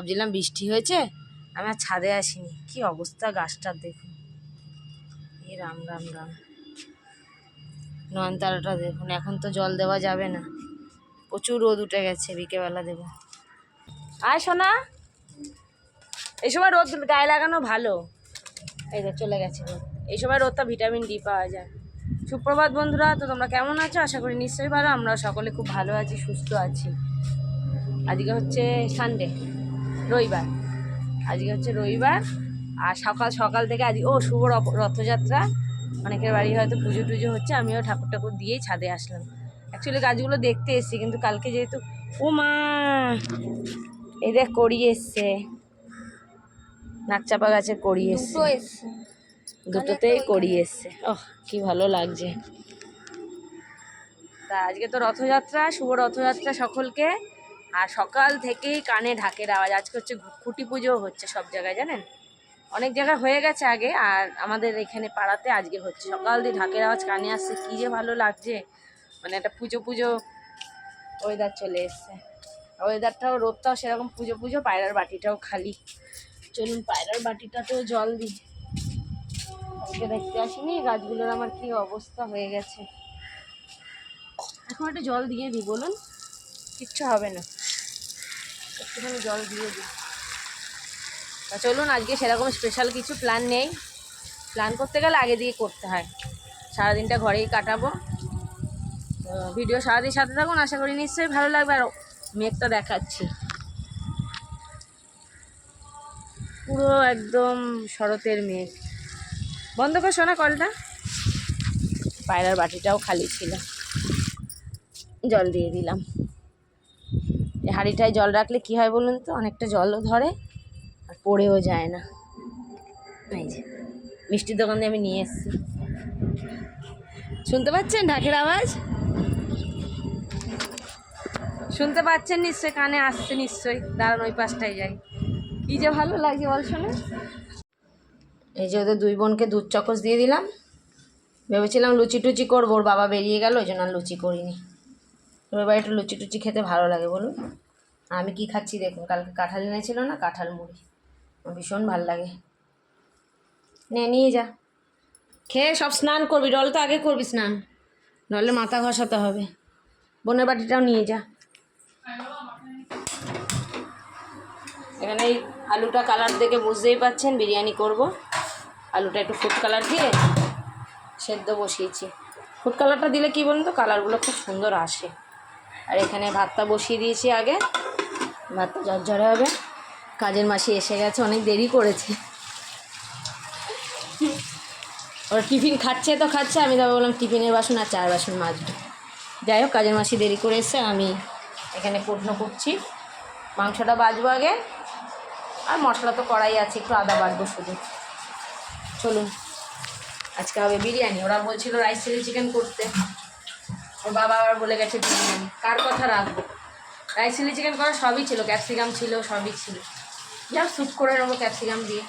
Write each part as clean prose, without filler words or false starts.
ভাবছিলাম বৃষ্টি হয়েছে, আমি আর ছাদে আসিনি। কি অবস্থা গাছটার দেখুন, এই রাম রাম রাম। নয়নতারাটা দেখুন, এখন তো জল দেওয়া যাবে না, প্রচুর রোদ উঠে গেছে, বিকেলবেলা দেবো। আয় সোনা, এই সময় রোদ গায়ে লাগানো ভালো। এই যে চলে গেছে রোদ, এই সময় রোদটা ভিটামিন ডি পাওয়া যায়। সুপ্রভাত বন্ধুরা, তো তোমরা কেমন আছো? আশা করি নিশ্চয়ই ভালো। আমরা সকলে খুব ভালো আছি, সুস্থ আছি। আজকে হচ্ছে সানডে, রবিবার। আজকে হচ্ছে রবিবার, আর সকাল সকাল থেকে আজকে শুভ রথযাত্রা। অনেকের বাড়ি হয়তো পুজো টুজো হচ্ছে, আমিও ঠাকুর ঠাকুর দিয়েই ছাদে আসলাম। অ্যাকচুয়ালি গাছগুলো দেখতে এসেছি, কিন্তু কালকে যেহেতু ও মা এই দেখ কড়ি এসছে, নাকচাপা গাছে কড়ি এসছে, দুটোতেই কড়ি এসছে। ওহ কি ভালো লাগছে। তা আজকে তো রথযাত্রা, শুভ রথযাত্রা সকলকে। আর সকাল থেকেই কানে ঢাকের আওয়াজ। আজকে হচ্ছে খুঁটি পুজো হচ্ছে সব জায়গায়, জানেন? অনেক জায়গায় হয়ে গেছে আগে, আর আমাদের এখানে পাড়াতে আজকে হচ্ছে। সকাল দিয়ে ঢাকের আওয়াজ কানে আসছে, কী যে ভালো লাগছে। মানে একটা পুজো পুজো ওয়েদার চলে এসছে। ওয়েদারটাও, রোদটাও সেরকম পুজো পুজো, পায়রার বাটিটাও খালি। চলুন পায়রার বাটিটাতেও জল দিই। আজকে দেখতে আসিনি, গাছগুলোর আমার কি অবস্থা হয়ে গেছে। এখন একটা জল দিয়ে দিই, বলুন, কিচ্ছু হবে না, একটুখানি জল দিয়ে দিই। তা চলুন, আজকে সেরকম স্পেশাল কিছু প্ল্যান নেই। প্ল্যান করতে গেলে আগে দিয়ে করতে হয়। সারাদিনটা ঘরেই কাটাবো, তো ভিডিও সারাদিন সাথে থাকুন, আশা করি নিশ্চয়ই ভালো লাগবে। আর মেঘটা দেখাচ্ছি, পুরো একদম শরতের মেঘ। বন্ধ করে শোনা কলটা। পায়রার বাটিটাও খালি ছিল, জল দিয়ে দিলাম। এই হাঁড়িটায় জল রাখলে কি হয় বলুন তো, অনেকটা জলও ধরে আর পড়েও যায় না। এই যে মিষ্টির দোকান দিয়ে আমি নিয়ে এসেছি, শুনতে পাচ্ছেন ঢাকের আওয়াজ? শুনতে পাচ্ছেন নিশ্চয়ই, কানে আসছে নিশ্চয়ই। দাঁড়ান ওই পাশটায় যাই, কি যে ভালো লাগছে বল শোনে। এই যে ওদের দুই বোনকে দুধ চকচ দিয়ে দিলাম। ভেবেছিলাম লুচি টুচি করবো, ওর বাবা বেরিয়ে গেল, ওই জন্য আর লুচি করিনি। এবার একটু লুচি টুচি খেতে ভালো লাগে বলুন। আমি কি খাচ্ছি দেখুন, কালকে কাঁঠাল এনেছিল না, কাঁঠাল মুড়ি, ভীষণ ভাল লাগে। নে নিয়ে যা, খেয়ে সব স্নান করবি। ডল তো আগে করবি স্নান, নইলে মাথা ঘষাতে হবে। বোনের বাটিটাও নিয়ে যা। এখানে এই আলুটা কালার দেখে বুঝতেই পাচ্ছেন বিরিয়ানি করব। আলুটা একটু ফুড কালার দিয়ে সেদ্ধ বসিয়েছি। ফুড কালারটা দিলে কি বলুন তো, কালারগুলো খুব সুন্দর আসে। আর এখানে ভাতটা বসিয়ে দিয়েছি আগে, ভাতটা ঝরঝরে হবে। কাজের মাসি এসে গেছে, অনেক দেরি করেছে। ওরা টিফিন খাচ্ছে তো খাচ্ছে, আমি তবে বললাম টিফিনের বাসন আর চার বাসন মাজবো। যাই হোক, কাজের মাসি দেরি করে এসে, আমি এখানে কুটনো করছি। মাংসটা বাজবো আগে, আর মশলা তো কড়াই আছে, একটু আদা বাটবো শুধু। চলুন, আজকে হবে বিরিয়ানি। ওরা বলছিল রাইস চিলি চিকেন করতে, ওর বাবা আবার বলে গেছে বিরিয়ানি। কার কথা রাখবো? রাইস চিলি চিকেন করা সবই ছিল, ক্যাপসিকাম ছিল, সবই ছিল। যাও স্যুপ করে নেবো ক্যাপসিকাম দিয়ে।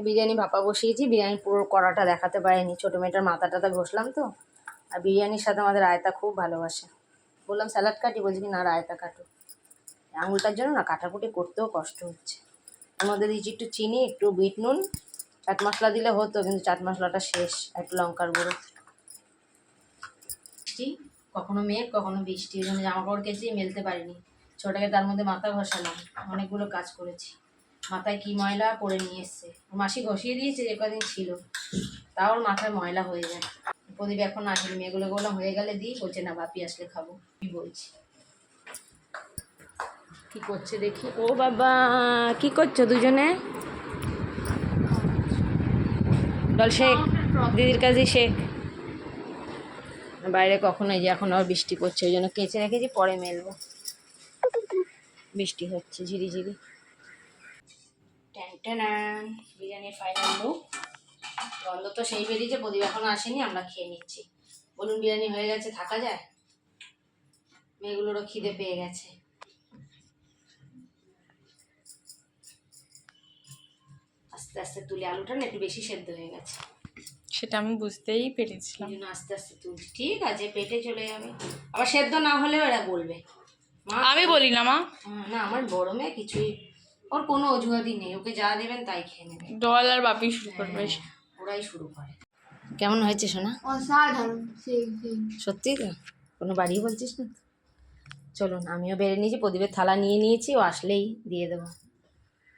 বিরিয়ানি ভাপা বসিয়েছি, বিরিয়ানির পুরো কড়াটা দেখাতে পারিনি, ছোটো মেয়েটার মাথা টাথা ঘষলাম তো। আর বিরিয়ানির সাথে আমাদের রায়তা খুব ভালোবাসে, বললাম স্যালাড কাটি, বলছি কি না রায়তা কাটো। আঙুলটার জন্য না কাটাকুটি করতেও কষ্ট হচ্ছে। এর মধ্যে দিয়েছি একটু চিনি, একটু বিট নুন, চাট মশলা দিলে হতো, কিন্তু চাট মশলাটা শেষ, একটু লঙ্কার গুঁড়ো। বৃষ্টি, কখনো মেঘ কখনো বৃষ্টি, ওই জন্য জামা কাপড় কেচেই মেলতে পারিনি। ছোটাকে তার মধ্যে মাথা ঘষালাম, অনেকগুলো কাজ করেছি। মাথায় কি ময়লা করে নিয়ে এসছে, মাসি ঘষিয়ে দিয়েছে যে কদিন ছিল, তাও ওর মাথায় ময়লা হয়ে যায়। প্রদীপ এখন আসেনি, মেয়েগুলো বললাম হয়ে গেলে দিই, বলছে না বাপি আসলে খাবো। কি বলছি, কি করছে দেখি। ও বাবা, কি করছো দুজনে? ডল শেখ, দিদির কাছে শেখ। বাইরে কখনো, এই যে এখন আবার বৃষ্টি পড়ছে, ওই জন্য কেচে রেখেছি, পরে মেলবো। বৃষ্টি হচ্ছে ঝিরিঝিরি। ট্যান বিরিয়ানির ফাইনাল লুক। গন্ধ তো সেই বেরিয়েছে, প্রদীপ এখনো আসেনি, আমরা খেয়ে নিচ্ছি। বলুন বিরিয়ানি হয়ে গেছে, থাকা যায়? মেয়েগুলোরও খিদে পেয়ে গেছে। আস্তে আস্তে তুলে, আলুটা না একটু বেশি সেদ্ধ হয়ে গেছে, সেটা আমি বুঝতেই পেরেছিলাম। এই জন্য আস্তে আস্তে তুলছি। ঠিক আছে, পেটে চলে যাবে, আবার সেদ্ধ না হলেও এরা বলবে। আমি বলি না মা। না, আমার বড় মেয়ে কিছুই, ওর কোনো অজুহাতই নেই, ওকে যা দেবেন তাই খেয়ে নেবে। ডল আর বাপি শুরু করবে। ওরাই শুরু করে। কেমন হয়েছে সোনা? অসাধারণ। সত্যি তো, কোনো বাড়িই বলছিস না? চলুন, আমিও বেড়ে নিয়েছি, প্রদীপের থালা নিয়ে নিয়েছি, ও আসলেই দিয়ে দেবো।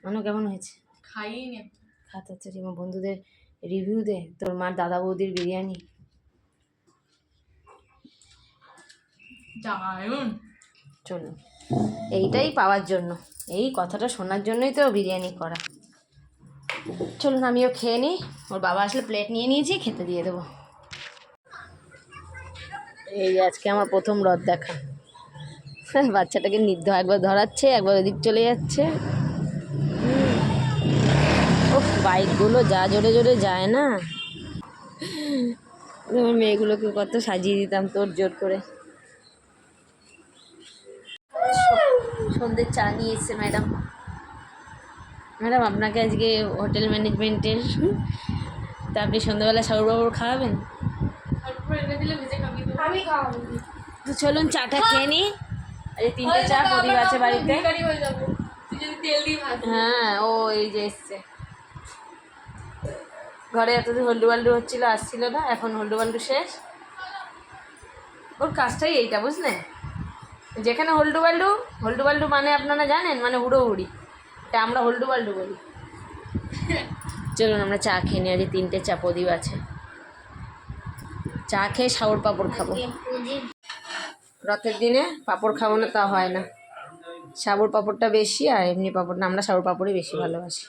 মানো কেমন হয়েছে? খাইই নে। খাতে হচ্ছে আমার বন্ধুদের রিভিউ দে, তোর মার দাদা বৌদির বিরিয়ানি। দারুণ। চলুন, এইটাই পাওয়ার জন্য, এই কথাটা শোনার জন্যই তো বিরিয়ানি করা। চলুন আমিও খেয়ে নিই, ওর বাবা আসলে প্লেট নিয়ে নিয়েছি, খেতে দিয়ে দেবো। এই আজকে আমার প্রথম রথ দেখা, বাচ্চাটাকে নির্ধ একবার ধরাচ্ছে, একবার ওদিক চলে যাচ্ছে। ও বাইকগুলো যা জোরে জোরে যায় না, আমার মেয়েগুলোকে কত সাজিয়ে দিতাম তোর জোর করে। সন্ধ্যের চা নিয়ে এসছে ম্যাডাম। ম্যাডাম আপনাকে আজকে হোটেল ম্যানেজমেন্টের, তা আপনি সন্ধ্যাবেলা সাউর বাবুর খাওয়াবেন? আমি খাওয়াবো। তো চলুন চাটা খেয়ে নিই। এই 3টে চা প্রদীপ আছে বাড়িতে। হ্যাঁ, ও এই যে এসছে, ঘরে এতদিন হল্ডু বাল্ডু হচ্ছিলো, আসছিল না, এখন হল্ডু বাল্ডু শেষ। ওর কাজটাই এইটা, বুঝলেন? যেখানে হল্ডু বাল্ডু মানে আপনারা জানেন, মানে হুড়োহুড়ি, এটা আমরা হল্ডু বাল্ডু বলি। চলুন আমরা চা খেয়ে নিই, আজ 3টে চা প্রদীপ আছে। চা খেয়ে সাউর পাঁপড় খাবো। রথের দিনে পাঁপড় খাবো না তা হয় না, সাবুর পাঁপড়টা বেশি, আর এমনি পাঁপড় না, আমরা সাবুর পাঁপড়ই বেশি ভালোবাসি।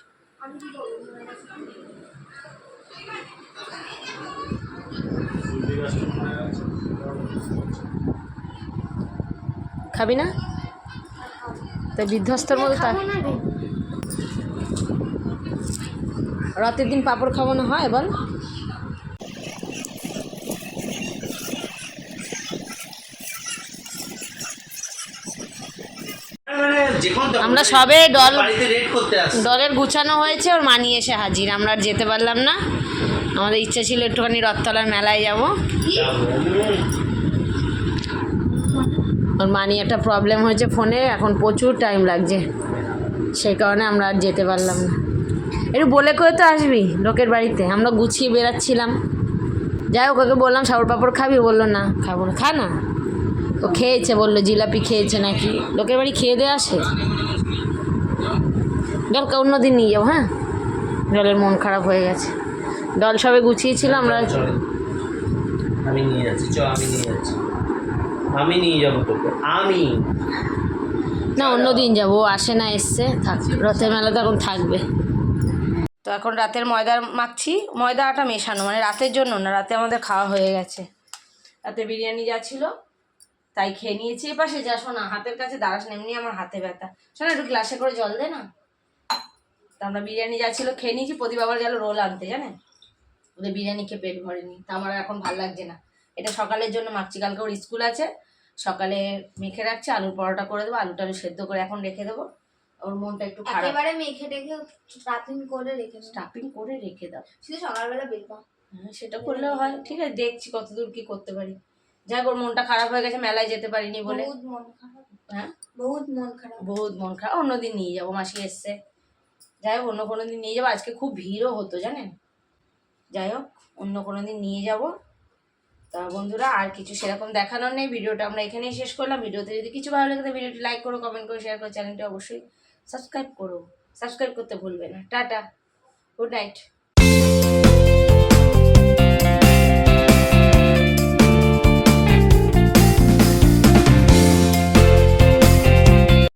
খাবি না তো বিধ্বস্তর মতো তার। রথের দিন পাঁপড় খাবো না হয় বল? আমরা সবে ডলের গুছানো হয়েছে, ওর মানি এসে হাজির, আমরা আর যেতে পারলাম না। আমাদের ইচ্ছা ছিল একটুখানি রথতলার মেলায় যাব, ওর মানি একটা প্রবলেম হয়েছে ফোনে, এখন প্রচুর টাইম লাগছে, সেই কারণে আমরা আর যেতে পারলাম না। একটু বলে কয়ে তো আসবি লোকের বাড়িতে, আমরা গুছিয়ে বেরাচ্ছিলাম। যাই হোক, ওকে বললাম সাউর পাঁপড় খাবি, বললো না খাবো না। খা না, ও খেয়েছে, বললো জিলাপি খেয়েছে নাকি, লোকের বাড়ি খেয়ে দিয়ে আসে। ডলকে অন্যদিন নিয়ে যাও। হ্যাঁ, ডলের মন খারাপ হয়ে গেছে, ডল সবে গুছিয়েছিল, আমরা আমি নিয়ে যাচ্ছি, আমি নিয়ে যাবো তোকে, আমি না অন্যদিন যাবো, ও আসে না, এসছে, থাক, রথের মেলা তো এখন থাকবে। তো এখন রাতের ময়দা মাখছি, ময়দা আটা মেশানো, মানে রাতের জন্য না, রাতে আমাদের খাওয়া হয়ে গেছে। রাতে বিরিয়ানি যা ছিল তাই খেয়ে নিয়েছি। এ পাশে যা, শোনা হাতের কাছে দাঁড়াস না, এমনি আমার হাতে ব্যথা। শোনা একটু গ্লাসে করে জল দে না। তা আমরা বিরিয়ানি যা ছিল খেয়ে নিয়েছি, প্রদীপ আবার গেল রোল আনতে, জানেন, ওদের বিরিয়ানি খেয়ে পেট ভরেনি, তা আমার এখন ভালো লাগছে না। এটা সকালের জন্য মাখছি, কালকে ওর স্কুল আছে, সকালে মেখে রাখছি, আলুর পরোটা করে দেবো, আলু টালু সেদ্ধ করে এখন রেখে দেবো, ওর মনটা একটু খারাপ। একেবারে মেখে টেখে স্টাফিং করে রেখে দাও। স্টাফিং করে রেখে দাও। শুধু সকালবেলা বেরবো। হ্যাঁ, সেটা করলেও হয়। ঠিক আছে, দেখছি কতদূর কি করতে পারি। যাই হোক, ওর মনটা খারাপ হয়ে গেছে মেলায় যেতে পারিনি বলে। বহুত মন খারাপ, হ্যাঁ, বহুত মন খারাপ। বহুত মন খারাপ। অন্যদিন নিয়ে যাবো, মাসি এসছে। যাই হোক, অন্য কোনো দিন নিয়ে যাবো। আজকে খুব ভিড়ও হতো জানেন। যাই হোক, অন্য কোনো দিন নিয়ে যাবো। তা বন্ধুরা, আর কিছু সেরকম দেখানোর নেই। ভিডিওটা আমরা এখানেই শেষ করলাম। ভিডিওতে যদি কিছু ভালো লাগে তো ভিডিওটি লাইক করো, কমেন্ট করো, শেয়ার করো, চ্যানেলটি অবশ্যই সাবস্ক্রাইব করো। সাবস্ক্রাইব করতে ভুলবে না। Tata, good night.